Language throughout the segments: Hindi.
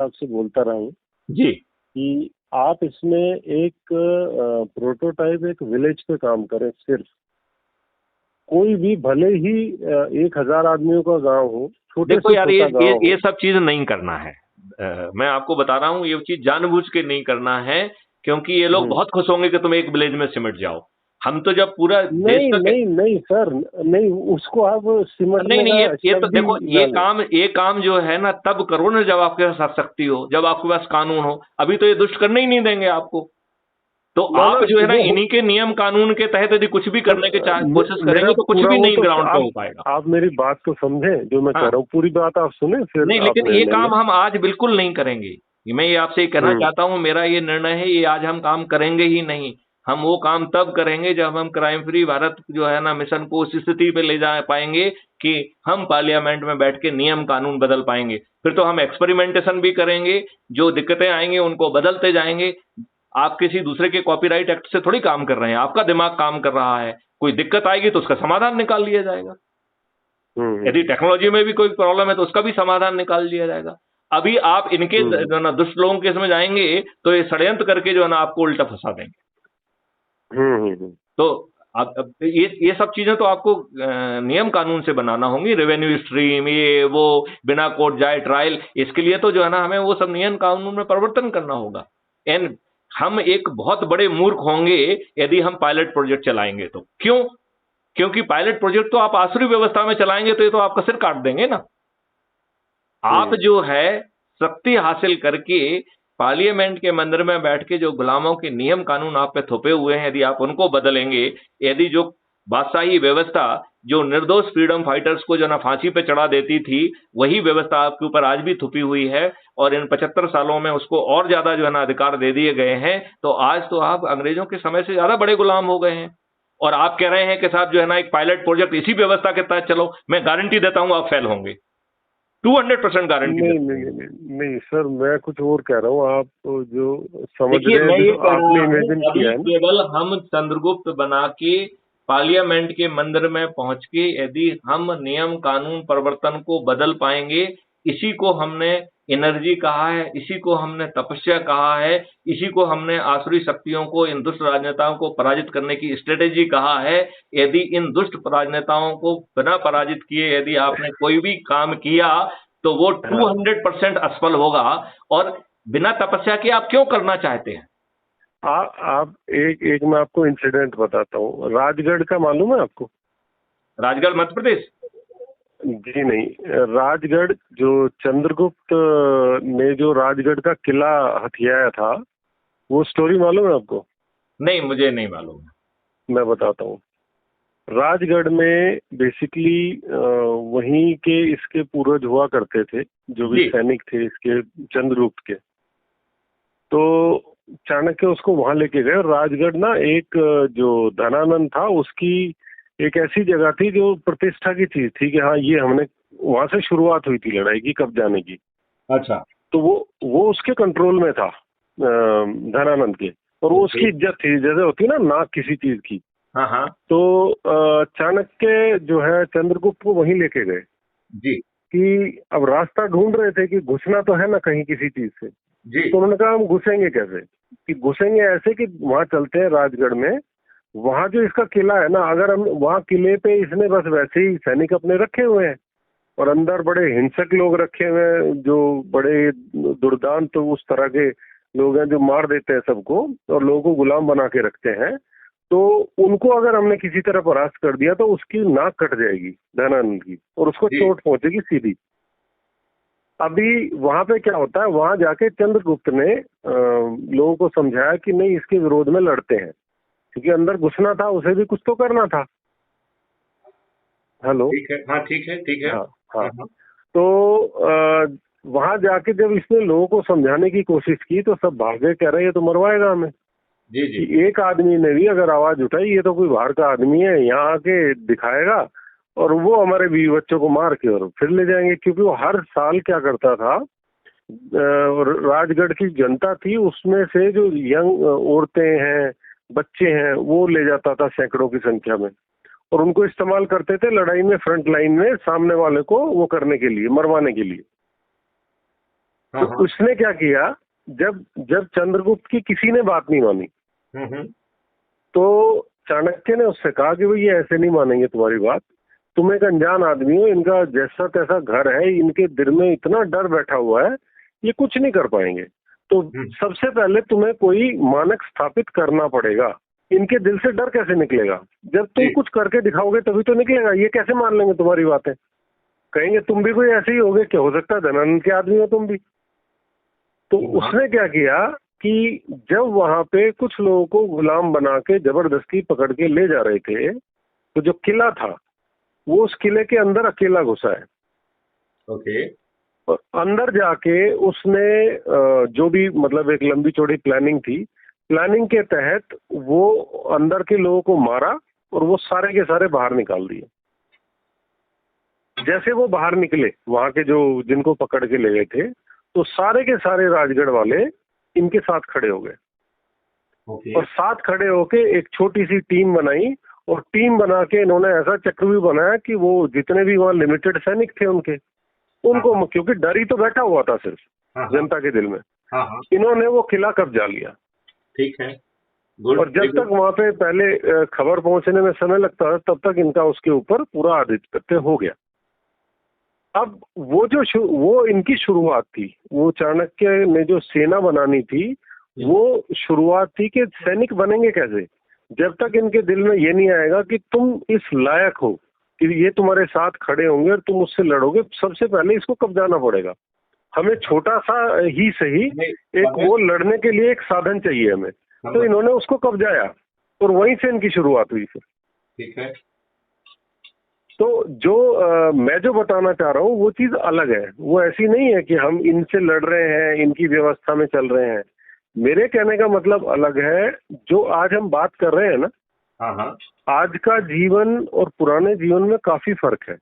आपसे बोलता रहा हूँ जी। कि आप इसमें एक प्रोटोटाइप एक विलेज पे काम करें सिर्फ। कोई भी भले ही 1,000 आदमियों का गांव हो, छोटे देखो से यार, छोटा गांव ये हो। सब चीज नहीं करना है। मैं आपको बता रहा हूँ, ये चीज जानबूझ के नहीं करना है, क्योंकि ये लोग हम्म। बहुत खुश होंगे कि तुम एक विलेज में सिमट जाओ। हम तो जब पूरा देश नहीं तक। नहीं नहीं सर, नहीं, उसको आप नहीं सिमटने नहीं, का ये तो शब्द ही देखो, ना लें। ये काम जो है ना, तब करो ना जब आपके पास शक्ति हो, जब आपके पास कानून हो। अभी तो ये दुष्ट करने ही नहीं देंगे आपको। तो ना ना, आप जो है ना, वो इन्हीं के नियम कानून के तहत यदि कुछ भी सर, करने की कोशिश मेरा करेंगे तो कुछ पूरा भी वो नहीं तो ग्राउंड पे आप हो पाएगा। आप मेरी बात को समझें, जो मैं कह हाँ। रहा हूँ पूरी बात आप सुने फिर नहीं, आप लेकिन ये निर्णय लें। काम हम आज बिल्कुल नहीं करेंगे। मैं ये आपसे ये कहना हम्म। चाहता हूँ, मेरा ये निर्णय है, ये आज हम काम करेंगे ही नहीं। हम वो काम तब करेंगे जब हम क्राइम फ्री भारत जो है ना मिशन को उस स्थिति पे ले जा पाएंगे कि हम पार्लियामेंट में बैठ के नियम कानून बदल पाएंगे। फिर तो हम एक्सपेरिमेंटेशन भी करेंगे, जो दिक्कतें आएंगे उनको बदलते जाएंगे। आप किसी दूसरे के कॉपीराइट एक्ट से थोड़ी काम कर रहे हैं, आपका दिमाग काम कर रहा है। कोई दिक्कत आएगी तो उसका समाधान निकाल लिया जाएगा। यदि हम्म। टेक्नोलॉजी में भी कोई प्रॉब्लम है तो उसका भी समाधान निकाल लिया जाएगा। अभी आप इनके हम्म। जो है ना दुष्ट लोगों के इसमें जाएंगे तो ये षड्यंत्र करके जो है ना आपको उल्टा फंसा देंगे। तो अब ये सब चीजें तो आपको नियम कानून से बनाना होंगी, रेवेन्यू स्ट्रीम, ये वो, बिना कोर्ट जाए ट्रायल। इसके लिए तो जो है ना हमें वो सब नियम कानून में परिवर्तन करना होगा। एंड हम एक बहुत बड़े मूर्ख होंगे यदि हम पायलट प्रोजेक्ट चलाएंगे तो। क्यों? क्योंकि पायलट प्रोजेक्ट तो आप आसुरी व्यवस्था में चलाएंगे तो ये तो आपका सिर काट देंगे ना। आप हम्म। जो है शक्ति हासिल करके पार्लियामेंट के मंदिर में बैठ के जो गुलामों के नियम कानून आप पे थोपे हुए हैं, यदि आप उनको बदलेंगे, यदि जो बादशाही व्यवस्था जो निर्दोष फ्रीडम फाइटर्स को जो ना फांसी पे चढ़ा देती थी, वही व्यवस्था आपके ऊपर आज भी थुपी हुई है, और इन 75 सालों में उसको और ज्यादा जो है ना अधिकार दे दिए गए हैं, तो आज तो आप अंग्रेजों के समय से ज्यादा बड़े गुलाम हो गए हैं। और आप कह रहे हैं कि साहब जो है ना एक पायलट प्रोजेक्ट इसी व्यवस्था के तहत चलो। मैं गारंटी देता हूं आप फेल होंगे। 200% गारंटी नहीं देता नहीं हूं। नहीं नहीं नहीं सर, मैं कुछ और कह रहा हूँ। आप जो समझ देखिए, रहे हैं, मैं ये जो कह आपने रहा हूं, इमेजिन अभी किया है ना। केवल हम चंद्रगुप्त बना के पार्लियामेंट के मंदिर में पहुंच के यदि हम नियम कानून परिवर्तन को बदल पाएंगे, इसी को हमने एनर्जी कहा है, इसी को हमने तपस्या कहा है, इसी को हमने आसुरी शक्तियों को, इन दुष्ट राजनेताओं को पराजित करने की स्ट्रेटेजी कहा है। यदि इन दुष्ट राजनेताओं को बिना पराजित किए यदि आपने कोई भी काम किया तो वो हाँ। 200% असफल होगा। और बिना तपस्या के आप क्यों करना चाहते हैं? आप एक एक मैं आपको इंसिडेंट बताता हूँ। राजगढ़ का मालूम है आपको? राजगढ़ मध्य प्रदेश। जी नहीं, राजगढ़ जो चंद्रगुप्त ने जो राजगढ़ का किला हथियाया था, वो स्टोरी मालूम है आपको? नहीं, मुझे नहीं मालूम। मैं बताता हूँ। राजगढ़ में बेसिकली वहीं के इसके पूर्वज हुआ करते थे, जो भी जी। सैनिक थे इसके, चंद्रगुप्त के। तो चाणक्य उसको वहां लेके गए। और राजगढ़ ना एक जो धनानंद था उसकी एक ऐसी जगह थी जो प्रतिष्ठा की चीज थी कि हाँ, ये हमने, वहां से शुरुआत हुई थी लड़ाई की, कब जाने की। अच्छा। तो वो उसके कंट्रोल में था, धनानंद के। और वो ओके। उसकी इज्जत थी, जैसे होती है ना नाक किसी चीज की। हाँ हाँ। तो चाणक्य जो है चंद्रगुप्त को वहीं लेके गए जी। कि अब रास्ता ढूंढ रहे थे कि घुसना तो है ना कहीं किसी चीज से। जी। तो उन्होंने कहा हम घुसेंगे कैसे? कि घुसेंगे ऐसे कि वहां चलते हैं राजगढ़ में, वहां जो इसका किला है ना, अगर हम वहां किले पे इसने बस वैसे ही सैनिक अपने रखे हुए हैं और अंदर बड़े हिंसक लोग रखे हुए हैं, जो बड़े दुर्दांत तो उस तरह के लोग हैं जो मार देते हैं सबको और लोगों को गुलाम बना के रखते हैं। तो उनको अगर हमने किसी तरह परास्त कर दिया तो उसकी नाक कट जाएगी धनानंद की, और उसको जी। चोट पहुंचेगी सीधी। अभी वहां पे क्या होता है, वहां जाके चंद्रगुप्त ने लोगों को समझाया कि नहीं, इसके विरोध में लड़ते हैं, क्योंकि अंदर घुसना था, उसे भी कुछ तो करना था। हेलो। ठीक है, हाँ ठीक है, ठीक है। हाँ हाँ। हाँ हाँ। तो वहां जाके जब इसने लोगों को समझाने की कोशिश की तो सब भागे, कह रहे ये तो मरवाएगा हमें। जी जी। कि एक आदमी ने भी अगर आवाज उठाई, ये तो कोई बाहर का आदमी है, यहाँ आके दिखाएगा और वो हमारे बीवी बच्चों को मार के और फिर ले जाएंगे। क्योंकि वो हर साल क्या करता था, और राजगढ़ की जनता थी उसमें से जो यंग औरतें हैं, बच्चे हैं, वो ले जाता था सैकड़ों की संख्या में, और उनको इस्तेमाल करते थे लड़ाई में, फ्रंट लाइन में सामने वाले को वो करने के लिए, मरवाने के लिए। हाँ, तो उसने क्या किया, जब जब चंद्रगुप्त की किसी ने बात नहीं मानी, हम्म, तो चाणक्य ने उससे कहा कि भाई ये ऐसे नहीं मानेंगे तुम्हारी बात, तुम एक अनजान आदमी हो, इनका जैसा तैसा घर है, इनके दिल में इतना डर बैठा हुआ है, ये कुछ नहीं कर पाएंगे। तो सबसे पहले तुम्हें कोई मानक स्थापित करना पड़ेगा। इनके दिल से डर कैसे निकलेगा? जब तुम कुछ करके दिखाओगे तभी तो निकलेगा। ये कैसे मान लेंगे तुम्हारी बातें? कहेंगे तुम भी कोई ऐसे ही होगे, क्या हो सकता है धनानंद के आदमी हो तुम भी। तो उसने क्या किया कि जब वहां पे कुछ लोगों को गुलाम बना के जबरदस्ती पकड़ के ले जा रहे थे, तो जो किला था वो उस किले के अंदर अकेला घुसा है। ओके। और अंदर जाके उसने जो भी मतलब एक लंबी चौड़ी प्लानिंग थी, प्लानिंग के तहत वो अंदर के लोगों को मारा और वो सारे के सारे बाहर निकाल दिए। जैसे वो बाहर निकले, वहां के जो जिनको पकड़ के ले गए थे, तो सारे के सारे राजगढ़ वाले इनके साथ खड़े हो गए। और साथ खड़े होके एक छोटी सी टीम बनाई, और टीम बना के इन्होंने ऐसा चक्रव्यूह बनाया कि वो जितने भी वहां लिमिटेड सैनिक थे उनको क्योंकि डर ही तो बैठा हुआ था सिर्फ जनता के दिल में, इन्होंने वो किला कब्जा लिया। ठीक है। और जब तक वहां पे पहले खबर पहुंचने में समय लगता था, तब तक इनका उसके ऊपर पूरा आधिपत्य हो गया। अब वो इनकी शुरुआत थी, वो चाणक्य ने जो सेना बनानी थी, वो शुरुआत थी कि सैनिक बनेंगे कैसे, जब तक इनके दिल में ये नहीं आएगा कि तुम इस लायक हो कि ये तुम्हारे साथ खड़े होंगे और तुम उससे लड़ोगे। सबसे पहले इसको कब्जाना पड़ेगा। हमें छोटा सा ही सही एक वो लड़ने के लिए एक साधन चाहिए हमें। तो इन्होंने उसको कब्जाया और वहीं से इनकी शुरुआत हुई फिर। ठीक है। तो जो मैं जो बताना चाह रहा हूँ वो चीज अलग है। वो ऐसी नहीं है कि हम इनसे लड़ रहे हैं, इनकी व्यवस्था में चल रहे हैं। मेरे कहने का मतलब अलग है। जो आज हम बात कर रहे हैं ना, आज का जीवन और पुराने जीवन में काफी फर्क है।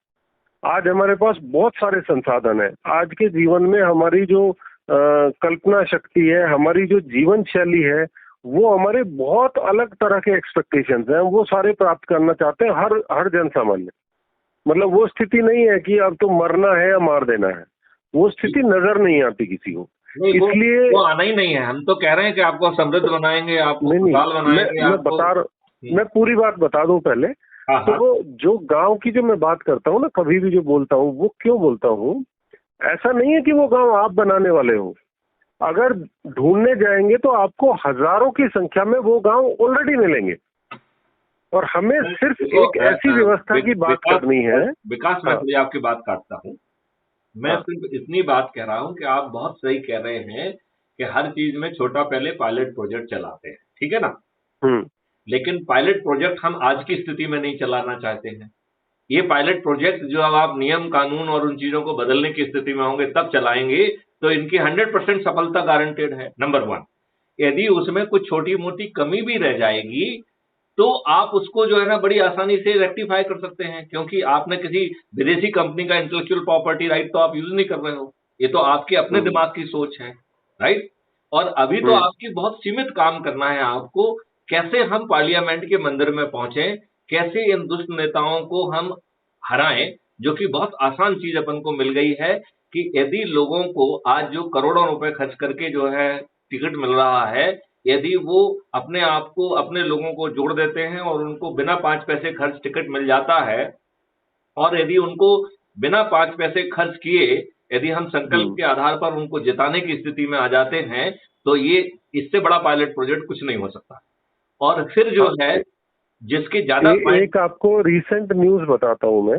आज हमारे पास बहुत सारे संसाधन है। आज के जीवन में हमारी जो कल्पना शक्ति है, हमारी जो जीवन शैली है, वो हमारे बहुत अलग तरह के एक्सपेक्टेशंस हैं। वो सारे प्राप्त करना चाहते हैं हर जन सामान्य। मतलब वो स्थिति नहीं है कि अब तो मरना है या मार देना है, वो स्थिति नजर नहीं आती किसी को। इसलिए वो आना ही नहीं है। हम तो कह रहे हैं कि आपको समृद्ध बनाएंगे, आपको खुशहाल बनाएंगे। मैं पूरी बात बता दूं पहले। तो वो जो गांव की जो मैं बात करता हूँ ना, कभी भी जो बोलता हूँ, वो क्यों बोलता हूँ, ऐसा नहीं है कि वो गांव आप बनाने वाले हो। अगर ढूंढने जाएंगे तो आपको हजारों की संख्या में वो गांव ऑलरेडी मिलेंगे। और हमें सिर्फ एक ऐसी व्यवस्था की बात करनी है। विकास, मैं थोड़ी आपकी बात काटता हूँ। मैं सिर्फ इतनी बात कह रहा हूँ कि आप बहुत सही कह रहे हैं कि हर चीज में छोटा पहले पायलट प्रोजेक्ट चलाते हैं, ठीक है ना। लेकिन पायलट प्रोजेक्ट हम आज की स्थिति में नहीं चलाना चाहते हैं। ये पायलट प्रोजेक्ट जो अब आप नियम कानून और उन चीजों को बदलने की स्थिति में होंगे तब चलाएंगे, तो इनकी 100% सफलता गारंटेड है। नंबर 1, यदि उसमें कुछ छोटी मोटी कमी भी रह जाएगी तो आप उसको जो है ना बड़ी आसानी से रेक्टिफाई कर सकते हैं, क्योंकि आपने किसी विदेशी कंपनी का इंटेलेक्चुअल प्रॉपर्टी राइट तो आप यूज नहीं कर रहे हो। ये तो आपके अपने दिमाग की सोच है, राइट। और अभी तो आपकी बहुत सीमित काम करना है आपको, कैसे हम पार्लियामेंट के मंदिर में पहुंचे, कैसे इन दुष्ट नेताओं को हम हराएं, जो कि बहुत आसान चीज अपन को मिल गई है कि यदि लोगों को आज जो करोड़ों रुपए खर्च करके जो है टिकट मिल रहा है, यदि वो अपने आप को, अपने लोगों को जोड़ देते हैं और उनको बिना 5 पैसे खर्च टिकट मिल जाता है, और यदि उनको बिना 5 पैसे खर्च किए यदि हम संकल्प के आधार पर उनको जिताने की स्थिति में आ जाते हैं, तो ये इससे बड़ा पायलट प्रोजेक्ट कुछ नहीं हो सकता। और फिर जो है जिसके ज्यादा एक आपको रिसेंट न्यूज बताता हूं मैं।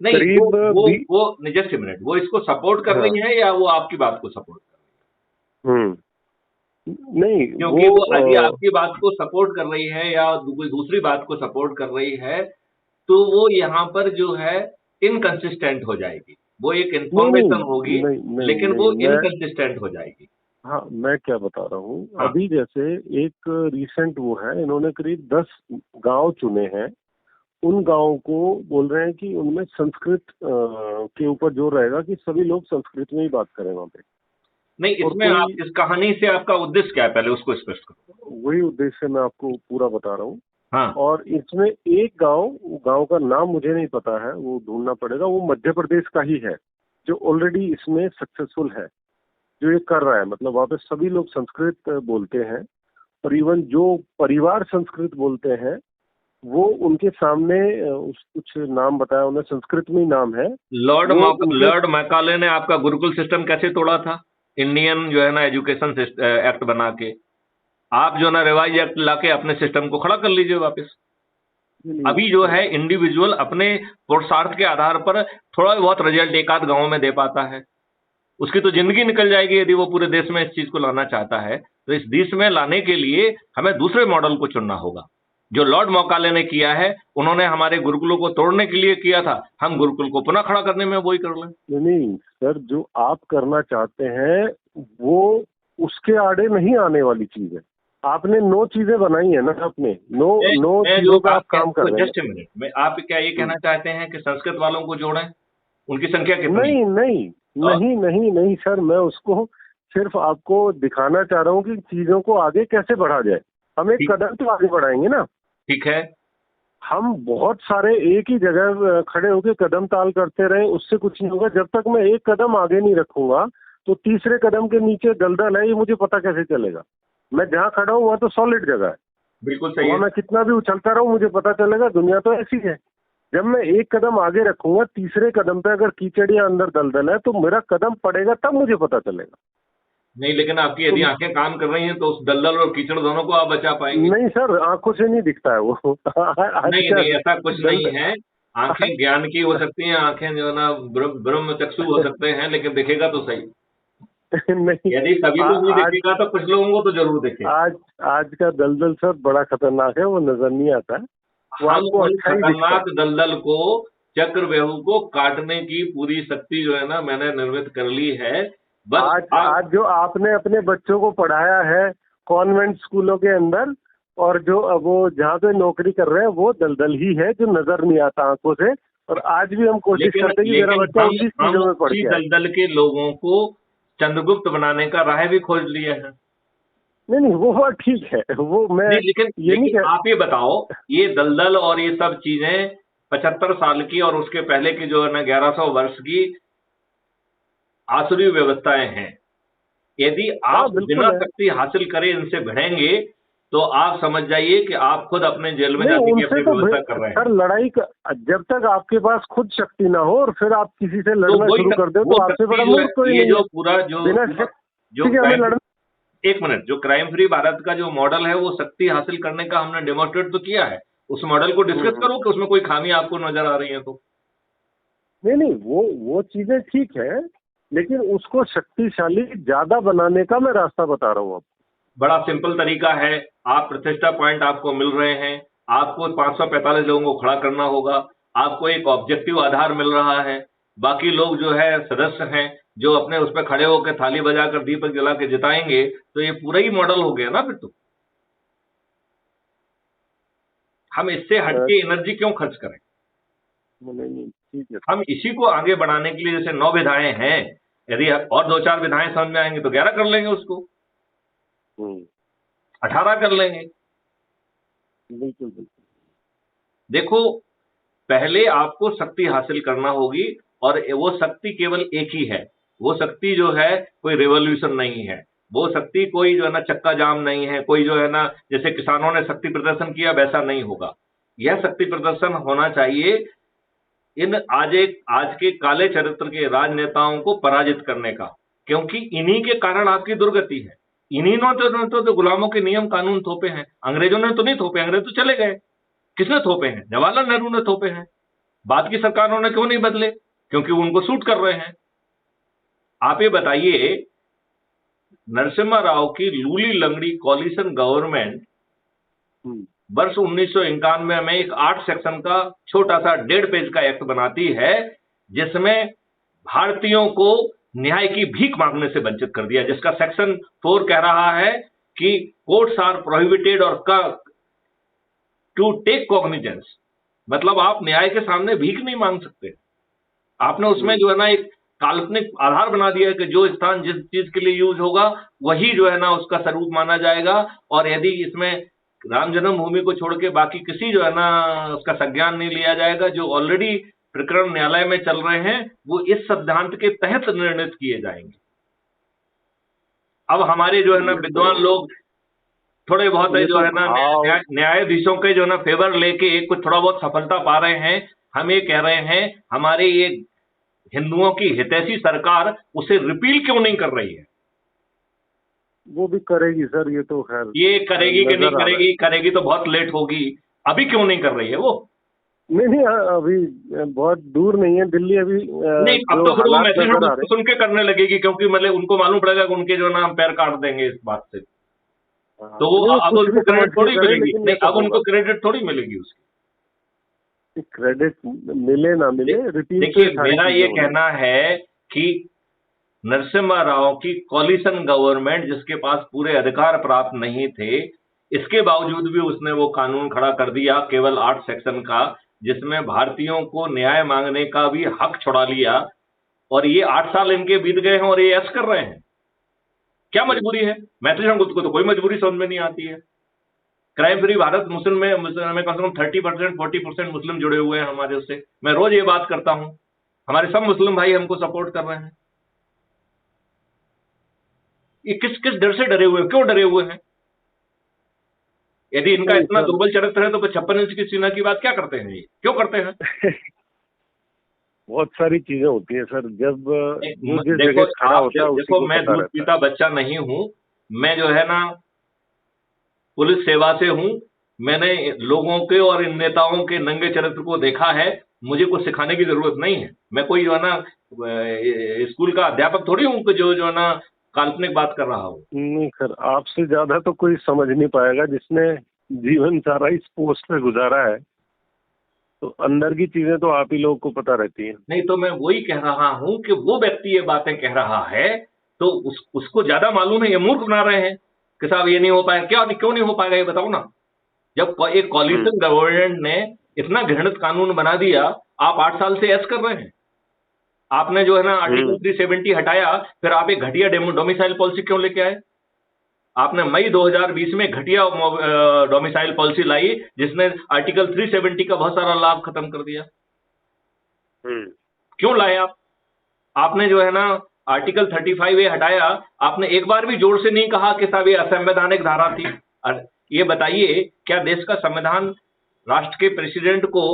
नहीं, वो जस्ट अ मिनट, वो इसको सपोर्ट कर रही है या वो आपकी बात को सपोर्ट कर रही है? नहीं, क्योंकि वो यदि आपकी बात को सपोर्ट कर रही है या कोई दूसरी बात को सपोर्ट कर रही है, तो वो यहाँ पर जो है इनकंसिस्टेंट हो जाएगी। वो एक इंफॉर्मेशन होगी, लेकिन वो इनकंसिस्टेंट हो जाएगी। हाँ, मैं क्या बता रहा हूँ। अभी जैसे एक रिसेंट वो है, इन्होंने करीब 10 गांव चुने हैं। उन गांवों को बोल रहे हैं कि उनमें संस्कृत के ऊपर जोर रहेगा कि सभी लोग संस्कृत में ही बात करें वहां पे। नहीं, इसमें आप इस कहानी से आपका उद्देश्य क्या है, पहले उसको स्पष्ट करो। वही उद्देश्य मैं आपको पूरा बता रहा हूँ। और इसमें एक गांव का नाम मुझे नहीं पता है, वो ढूंढना पड़ेगा। वो मध्य प्रदेश का ही है जो ऑलरेडी इसमें सक्सेसफुल है। जो ये कर रहा है, मतलब वहाँ पे सभी लोग संस्कृत बोलते हैं, और इवन जो परिवार संस्कृत बोलते हैं वो उनके सामने कुछ नाम बताया उन्हें, संस्कृत में ही नाम है वो उनके। लॉर्ड मैकाले ने आपका गुरुकुल सिस्टम कैसे तोड़ा था? इंडियन जो है ना एजुकेशन एक्ट बना के, आप जो ना रिवाइज एक्ट लाके अपने सिस्टम को खड़ा कर लीजिए वापस। अभी जो है इंडिविजुअल अपने पुरुषार्थ के आधार पर थोड़ा बहुत रिजल्ट एक आध गांव में दे पाता है, उसकी तो जिंदगी निकल जाएगी यदि वो पूरे देश में इस चीज को लाना चाहता है। तो इस देश में लाने के लिए हमें दूसरे मॉडल को चुनना होगा। जो लॉर्ड मैकाले ने किया है, उन्होंने हमारे गुरुकुलों को तोड़ने के लिए किया था, हम गुरुकुल को पुनः खड़ा करने में वही कर लें। नहीं सर, जो आप करना चाहते हैं वो उसके आड़े नहीं आने वाली चीज है। आपने 9 चीजें बनाई है ना, आपने 9 चीजों का आप काम कर रहे हैं। जस्ट मिनट में, आप क्या ये कहना चाहते हैं कि संस्कृत वालों को जोड़ें? उनकी संख्या कितनी? नहीं नहीं नहीं नहीं नहीं सर, मैं उसको सिर्फ आपको दिखाना चाह रहा हूँ कि चीजों को आगे कैसे बढ़ा जाए। हम एक कदम तो आगे बढ़ाएंगे ना। ठीक है। हम बहुत सारे एक ही जगह खड़े होकर कदम ताल करते रहे, उससे कुछ नहीं होगा। जब तक मैं एक कदम आगे नहीं रखूंगा तो तीसरे कदम के नीचे दलदल है, ये मुझे पता कैसे चलेगा? मैं जहाँ खड़ा हूँ वहाँ तो सॉलिड जगह है, बिल्कुल सही है। वहाँ मैं कितना भी उछलता रहूँ मुझे पता चलेगा, दुनिया तो ऐसी है। जब मैं एक कदम आगे रखूंगा, तीसरे कदम पे अगर कीचड़ या अंदर दलदल है तो मेरा कदम पड़ेगा, तब मुझे पता चलेगा। नहीं, लेकिन आपकी यदि आंखें काम कर रही हैं तो उस दलदल और कीचड़ दोनों को आप बचा पाएंगे। नहीं सर, आंखों से नहीं दिखता है वो। नहीं नहीं, ऐसा कुछ नहीं है। आंखें ज्ञान की हो सकती हैं, आंखें जो है ना ब्रह्म चक्षु हो सकते हैं, लेकिन दिखेगा तो सही। नहीं, यदि सभी को नहीं दिखेगा तो कुछ लोगों को तो जरूर दिखेगा। आज का दलदल सर बड़ा खतरनाक है, वो नजर नहीं आता है। वो हम आपको उन अच्छा ही दिखता है। खतरनाक दलदल को, चक्रव्यूह को काटने की पूरी शक्ति जो है ना मैंने निर्मित कर ली है। बस आज जो आपने अपने बच्चों को पढ़ाया है कॉन्वेंट स्कूलों के अंदर, और जो अब वो जहाँ पे नौकरी कर रहे हैं, वो दलदल ही है जो नजर नहीं आता आंखों से। और आज भी हम कोशिश करते हैं कि मेरा बच्चा उसी चीजों में पढ़ गया। दलदल के लोगों को चंद्रगुप्त बनाने का राह भी खोज लिया है। नहीं नहीं, वो बात ठीक है, वो मैं नहीं, लेकिन आप ये बताओ, ये दलदल और ये सब चीजें 75 साल की और उसके पहले की जो है ना 1100 वर्ष की आसुरी व्यवस्थाएं हैं। यदि आप बिना शक्ति हासिल करे इनसे भिड़ेंगे तो आप समझ जाइए कि आप खुद अपने जेल में जाने की अपनी व्यवस्था कर रहे हैं। सर लड़ाई का, जब तक आपके पास खुद शक्ति ना हो और फिर आप किसी से लड़ना शुरू कर दो तो आपसे बड़ा मूर्ख कोई नहीं है। जो पूरा जो एक मिनट, जो क्राइम फ्री भारत का जो मॉडल है वो शक्ति हासिल करने का हमने डेमोन्स्ट्रेट तो किया है। उस मॉडल को डिस्कस करो कि उसमें कोई खामी आपको नजर आ रही है तो। नहीं, वो चीजें ठीक है, लेकिन उसको शक्तिशाली ज्यादा बनाने का मैं रास्ता बता रहा हूँ आपको। बड़ा सिंपल तरीका है। आप प्रतिष्ठा पॉइंट आपको मिल रहे हैं, आपको 545 लोगों को खड़ा करना होगा, आपको एक ऑब्जेक्टिव आधार मिल रहा है, बाकी लोग जो है सदस्य हैं जो अपने उस पर खड़े होकर थाली बजाकर दीपक जला के जिताएंगे, तो ये पूरा ही मॉडल हो गया ना फिर तो। हम इससे हटके एनर्जी क्यों खर्च करें? ठीक है, हम इसी को आगे बढ़ाने के लिए, जैसे 9 विधाएं हैं, यदि और 2-4 विधाएं समझ में आएंगे तो 11 कर लेंगे, उसको 18 कर लेंगे। बिल्कुल बिल्कुल। देखो, पहले आपको शक्ति हासिल करना होगी, और वो शक्ति केवल एक ही है। वो शक्ति जो है कोई रिवॉल्यूशन नहीं है, वो शक्ति कोई जो है ना चक्का जाम नहीं है, कोई जो है ना जैसे किसानों ने शक्ति प्रदर्शन किया वैसा नहीं होगा। यह शक्ति प्रदर्शन होना चाहिए आज के काले चरित्र के राजनेताओं को पराजित करने का, क्योंकि इन्हीं के कारण आपकी दुर्गति है। इन्हीं ने तो गुलामों के नियम कानून थोपे हैं। अंग्रेजों ने तो नहीं थोपे, अंग्रेज तो चले गए। किसने थोपे हैं? जवाहरलाल नेहरू ने थोपे हैं। बाद की सरकारों ने क्यों नहीं बदले? क्योंकि उनको सूट कर रहे हैं। आप ये बताइए, नरसिम्हा राव की लूली लंगड़ी कॉलिशन गवर्नमेंट वर्ष 1991 में एक 8 सेक्शन का छोटा सा 1.5 पेज का एक्ट बनाती है, जिसमें भारतीयों को न्याय की भीख मांगने से वंचित कर दिया, जिसका सेक्शन 4 कह रहा है कि कोर्ट्स आर प्रोहिबिटेड और टू टेक कॉग्निजेंस, मतलब आप न्याय के सामने भीख नहीं मांग सकते। आपने उसमें जो है ना एक काल्पनिक आधार बना दिया कि जो स्थान जिस चीज के लिए यूज होगा वही जो है ना उसका स्वरूप माना जाएगा, और यदि इसमें राम जन्मभूमि को छोड़ के बाकी किसी जो है ना उसका संज्ञान नहीं लिया जाएगा, जो ऑलरेडी प्रकरण न्यायालय में चल रहे हैं वो इस सिद्धांत के तहत निर्णित किए जाएंगे। अब हमारे जो है ना विद्वान लोग थोड़े बहुत है ये जो तो है ना भाव न्यायाधीशों के जो है ना फेवर लेके कुछ थोड़ा बहुत सफलता पा रहे हैं। हम ये कह रहे हैं हमारे ये हिंदुओं की हितैषी सरकार उसे रिपील क्यों नहीं कर रही है? वो भी करेगी सर, ये तो खैर ये करेगी कि नहीं नजर आ रहा है। करेगी, करेगी तो बहुत लेट होगी। अभी क्यों नहीं कर रही है वो? नहीं नहीं, हाँ, अभी बहुत दूर नहीं है दिल्ली अभी, नहीं, अब जो तो फिर वो हालात मैसेज नजर आ रहे सुन के करने लगेगी, क्योंकि मतलब उनको मालूम पड़ेगा कि उनके जो है ना हम पैर काट देंगे इस बात से। हैं। हाँ, तो वो नहीं वो अब कुछ भी उनको समझ क्रेडिट के थोड़ी करे, मिलेगी, लेकिन ये नहीं तो अब होगा। उनको क्रेडिट थोड़ी मिलेगी उसकी। क्रेडिट मिले ना मिले, रिपील तो ये देखिए सारी मेरा चीजें ये होनी। कहना है कि नरसिम्हा राव की कॉलिशन गवर्नमेंट, जिसके पास पूरे अधिकार प्राप्त नहीं थे, इसके बावजूद भी उसने वो कानून खड़ा कर दिया केवल 8 सेक्शन का, जिसमें भारतीयों को न्याय मांगने का भी हक छुड़ा लिया। और ये 8 साल इनके बीत गए हैं और ये ऐश कर रहे हैं। क्या मजबूरी है? मैथिली को तो कोई मजबूरी समझ में नहीं आती है। क्राइम फ्री भारत मुस्लिम में कम से कम 30% 40% मुस्लिम जुड़े हुए हैं हमारे उससे। मैं रोज ये बात करता हूं, हमारे सब मुस्लिम भाई हमको सपोर्ट कर रहे हैं। ये किस किस डर से डरे हुए हैं? क्यों डरे हुए हैं? यदि इनका नहीं इतना सर, दुर्बल चरित्र है तो 56 इंच की सीना की बात क्या करते हैं? ये क्यों करते हैं? बहुत सारी चीजें होती है सर, जब जो जिस देखो जगह खड़ा आप होता है उसी देखो, को मैं पता दूध रहता है। पीता बच्चा नहीं हूं। मैं जो है ना पुलिस सेवा से हूं। मैंने लोगों के और इन नेताओं के नंगे चरित्र को देखा है। मुझे कुछ सिखाने की जरूरत नहीं है। मैं कोई जो है ना स्कूल का अध्यापक थोड़ी हूं कि जो है ना काल्पनिक बात कर रहा हूं। नहीं सर, आपसे ज्यादा तो कोई समझ नहीं पाएगा, जिसने जीवन सारा इस पोस्ट पे गुजारा है, तो अंदर की चीजें तो आप ही लोगों को पता रहती हैं। नहीं तो मैं वही कह रहा हूं कि वो व्यक्ति ये बातें कह रहा है तो उसको ज्यादा मालूम है। ये मूर्ख बना रहे हैं कि साहब ये नहीं हो पाएगा। क्या क्यों नहीं हो पाएगा ये बताओ ना। जब एक हम्म। कॉलिशन गवर्नमेंट ने इतना घृणित कानून बना दिया, आप 8 साल से ऐश कर रहे हैं। आपने जो है ना आर्टिकल हम्म। 370 हटाया, फिर आप एक घटिया डोमिसाइल पॉलिसी क्यों लेके आए? आपने मई 2020 में घटिया डोमिसाइल पॉलिसी लाई, जिसने आर्टिकल 370 का बहुत सारा लाभ खत्म कर दिया। हम्म। क्यों लाए आप? आपने जो है ना आर्टिकल 35 ए हटाया। आपने एक बार भी जोर से नहीं कहा कि साहब ये असंवैधानिक धारा थी। और ये बताइए, क्या देश का संविधान राष्ट्र के प्रेसिडेंट को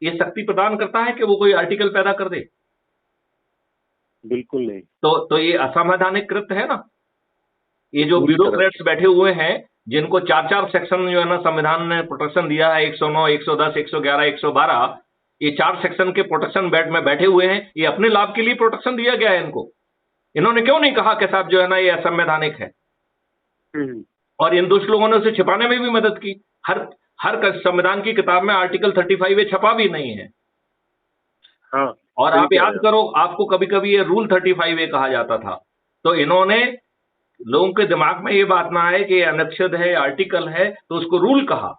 ये शक्ति प्रदान करता है कि वो कोई आर्टिकल पैदा कर दे? बिल्कुल नहीं। तो ये असंवैधानिक कृत्य है ना। ये जो पूरी तरह ब्यूरोक्रेट्स से। बैठे हुए हैं, जिनको 4-4 सेक्शन जो है ना संविधान ने प्रोटेक्शन दिया है, 109, 110, 111, 112, ये 4 सेक्शन के प्रोटेक्शन बेड में बैठे हुए हैं। ये अपने लाभ के लिए प्रोटेक्शन दिया गया है इनको। इन्होंने क्यों नहीं कहा कि साहब जो है ना ये असंवैधानिक है? हम्म। और इन दुष्ट लोगों ने उसे छिपाने में भी मदद की। हर हर संविधान की किताब में आर्टिकल 35 ए छपा भी नहीं है। हाँ, और सही आप कह याद रहे हैं। करो, आपको कभी कभी ये रूल 35 ए कहा जाता था। तो इन्होंने लोगों के दिमाग में ये बात ना आए कि ये अनुच्छेद है, आर्टिकल है, तो उसको रूल कहा।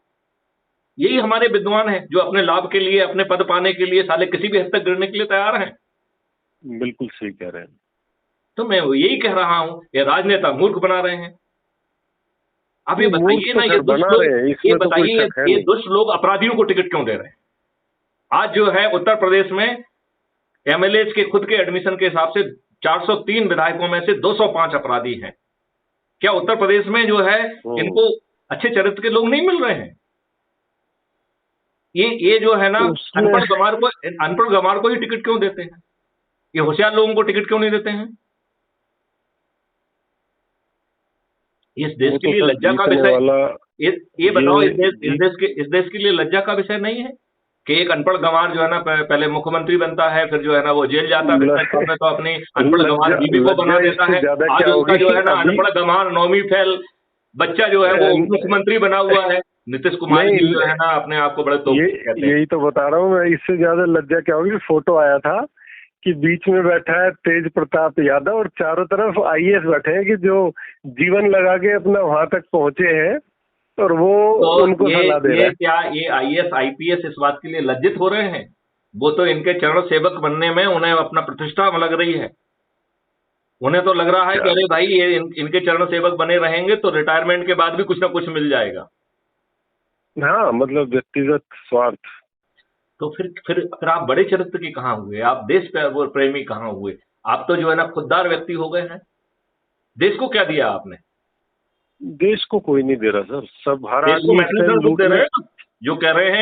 यही हमारे विद्वान हैं जो अपने लाभ के लिए, अपने पद पाने के लिए साले किसी भी हद तक गिरने के लिए तैयार हैं। बिल्कुल सही कह रहे हैं। तो मैं यही कह रहा हूं, ये राजनेता मूर्ख बना रहे हैं। आप ये नहीं, मूर्ख बताइए तो ना, ये खैर दुष्ट बना लोग, रहे हैं, ये इसमें तो कोई बताइए शक है ये नहीं। दुष्ट लोग अपराधियों को टिकट क्यों दे रहे हैं? आज जो है उत्तर प्रदेश में एमएलए के खुद के एडमिशन के हिसाब से 403 विधायकों में से 205 अपराधी हैं। क्या उत्तर प्रदेश में जो है हम्म। इनको अच्छे चरित्र के लोग नहीं मिल रहे हैं? ये जो है ना उसमें अनपढ़ गंवार को ही टिकट क्यों देते हैं? ये होशियार लोगों को टिकट क्यों नहीं देते हैं? इस देश वो के तो लिए सर लज्जा का जीतने विषय, वाला ये बताओ, ये जीत। इस देश के लिए लज्जा का विषय नहीं है कि एक अनपढ़ गंवार जो है ना पहले मुख्यमंत्री बनता है, फिर जो है ना वो जेल जाता है, भ्रष्टाचार में तो अपनी अनपढ़ गंवार लज्जा बीवी को बना लज्जा देता इससे है। ज्यादा आज क्या उसका होगी जो है ना अभी। अनपढ़ गंवार नौमी फेल बच्चा जो है वो अन- मुख्यमंत्री बना हुआ है। नीतीश कुमार जी नहीं, जो है ना अपने आप को बड़े तो ये कहते हैं। यही तो बता रहा हूँ मैं, इससे ज्यादा लज्जा क्या होगी। फोटो आया था कि बीच में बैठा है तेज प्रताप यादव और चारों तरफ आईएएस बैठे हैं, कि जो जीवन लगा के अपना वहां तक पहुंचे हैं, और वो तो उनको सलाह दे रहा ये है। क्या ये आईएएस आईपीएस इस बात के लिए लज्जित हो रहे हैं? वो तो इनके चरण सेवक बनने में उन्हें अपना प्रतिष्ठा लग रही है। उन्हें तो लग रहा है कि क्या? अरे भाई ये इनके चरण सेवक बने रहेंगे तो रिटायरमेंट के बाद भी कुछ ना कुछ मिल जाएगा। हाँ, मतलब व्यक्तिगत स्वार्थ। तो फिर आप बड़े चरित्र के कहाँ हुए? आप देश प्रेमी कहाँ हुए? आप तो जो है ना खुददार व्यक्ति हो गए हैं। देश को क्या दिया आपने? देश को कोई नहीं दे रहा सर, सब हर देश को आदमी इस मैंने टाइम सर दे रहे लूटने हैं जो कह रहे हैं